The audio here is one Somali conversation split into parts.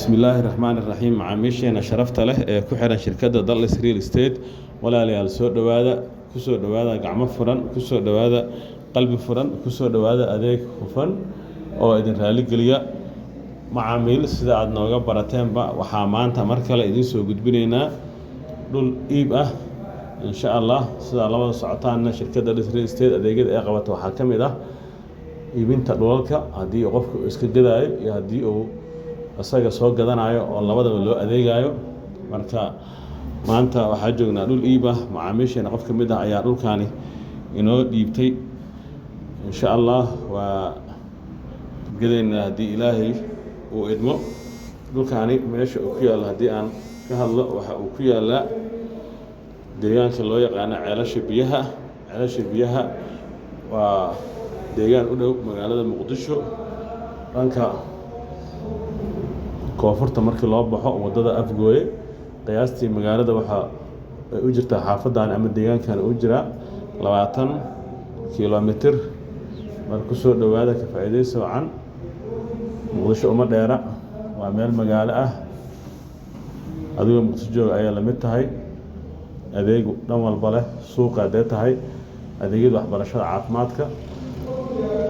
بسم الله الرحمن الرحيم معاميشينا شرفت له كحرا شركة دالس ريل ستيت ولا ليال سو دوادا كسو دوادا قعمة فرن كسو دوادا قلب فرن كسو دوادا أديك خفن أو إذن رالي قليا معاميل سيدا عدنا وقبرتين با وحامان تمركلا إذن سو قد بنينا دول إيبا إن شاء الله سيدا الله سعطانا شركة دالس ريل ستيت أديك إيقابة وحاكمي ده iibinta dhulalka haddii qofku iska gadaayo iyo haddii uu asaga soo gadanayo oo labadaba loo adeegayo marka maanta waxaa joognaa dhul iib ah macaamiisheena qof ka mid ah ayaa dhulkaani inoo dhiibtay insha allah waa gadayna haddii ilaahay uu idmo dhulkaani meesha uu ku yaalo haddii aan ka hadlo waxa uu ku yaalaa deegaanka loo yaqaano ceelasha biyaha waa deegaan u dhow magaalada muqdisho dhanka koonfurta markii loo baxo wadada afgooye qiyaastii magaalada waxa ay u jirtaa xaafadan ama deegaankan u jira 20 kilomitir marka ku soo dhawaada ka faa'iideyso wacan muqdisho uma dheera waa meel magaalo ah adiga muqdisho joog ayaa la mid tahay adeegu dhan walba leh suuqa hadday tahay adeegyada waxbarashada caafimaadka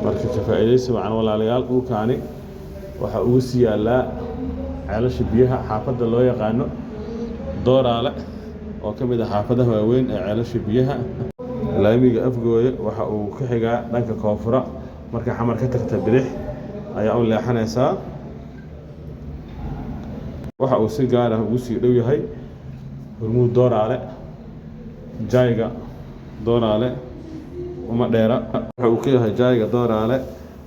marka ka faa'iideyso wacan walaalayaal dhulkaani waxa ugu sii yaalaa ceelasha biyaha xaafadda loo yaqaano dooraale oo ka mid ah xaafadaha waaweyn ee ceelasha biyaha laamiga afgooye waxa uu ka xigaa dhanka koonfura marka xamar ka tagta bidix ayaa u leexanaysaa waxa uu si gaar ah ugu sii dhow yahay hormuud dooraale jayga dooraale uma dheera waxa uu ka yahay jayga dooraale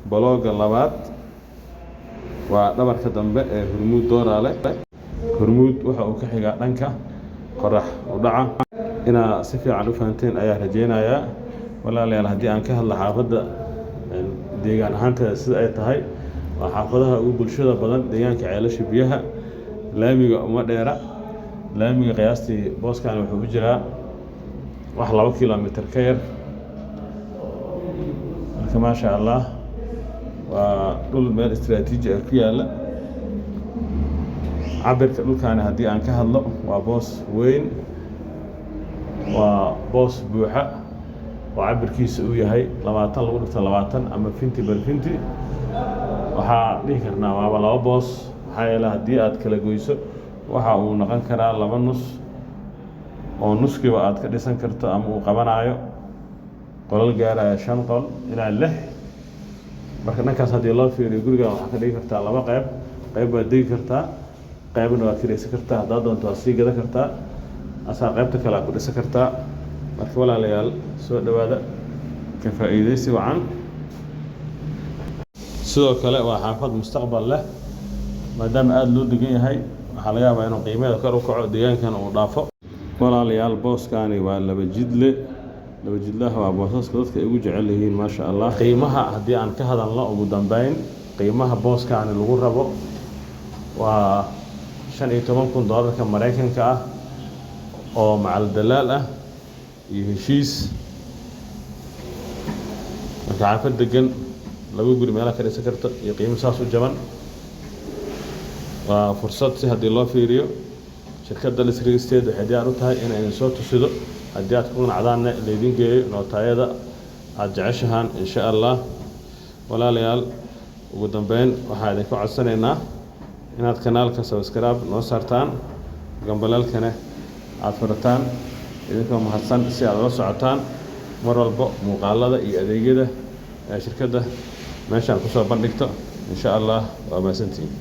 balooga labaad waa dhabarka dambe ee hormuud dooraale hormuud waxa uu ka xigaa dhanka qorax u dhaca inaa si fiican u fahanteen ayaa rajeynayaa walaalayaal haddii aan ka hadlo xaafadda deegaan ahaanteeda sida ay tahay waa xaafadaha ugu bulshada badan deegaanka ceelasha biyaha laamiga uma dheera laamiga qiyaastii booskan wuxuu u jiraa wax 2 kilomitir ka yar marka maasha allah waa dhul meel istiraatiiji ah ku yaala cabirka dhulkaani haddii aan ka hadlo waa boos weyn waa boos buuxa oo cabirkiisa uu yahay 20 lagu dhigto 20 ama finti bar finti waxaa dhihi karnaa waaba 2 boos maxaa yeelay haddii aad kala goyso waxa uu noqon karaa 2 nus oo nuskiiba aad ka dhisan karto ama uu qabanayo qolal gaaraya 5 qol ilaa 6 marka dhankaas haddii loo fiiriyo guriga waxaa ka dhigi kartaa 2 qayb baad degi kartaa qaybna waad kiraysan kartaa haddaad doonto waad sii gadan kartaa asaa qaybta kale aad ku dhisan kartaa marka walaalayaal soo dhawaada ka faa'iideysi wacan sidoo kale waa xaafad mustaqbal leh maadaama aad loo degan yahay waxaa laga yaabaa inuu qiimaheeda kor u kaco deegaankana uu dhaafo walaalayaal booskaani waa laba jidlaha waa boosaska dadka ay ugu jecel yihiin maasha allah qiimaha haddii aan ka hadalno ugu dambeyn qiimaha booskaani lagu rabo waa $15,000 Mareykanka ah oo macal dalaal ah iyo heshiis marka xaafad degan laba guri meelaha ka dhisan karto iyo qiimo saas u jaban waa fursad si haddii loo fiiriyo shirkadda Dallas Real Estate waxay diyaar u tahay inay idin soo tusido haddii aad ku qanacdaanna laydin geeyo nootaayada aad jeceshahaan insha allah walaalayaal ugu dambeyn waxaa idinku codsanaynaa inaad kanaalka subscribe noo saartaan gambalaalkana aad furataan idinkoo mahadsan si aad ula socotaan mar walba muuqaalada iyo adeegyada ee shirkadda meeshaan kusoo bandhigto insha allah waa mahadsantihiin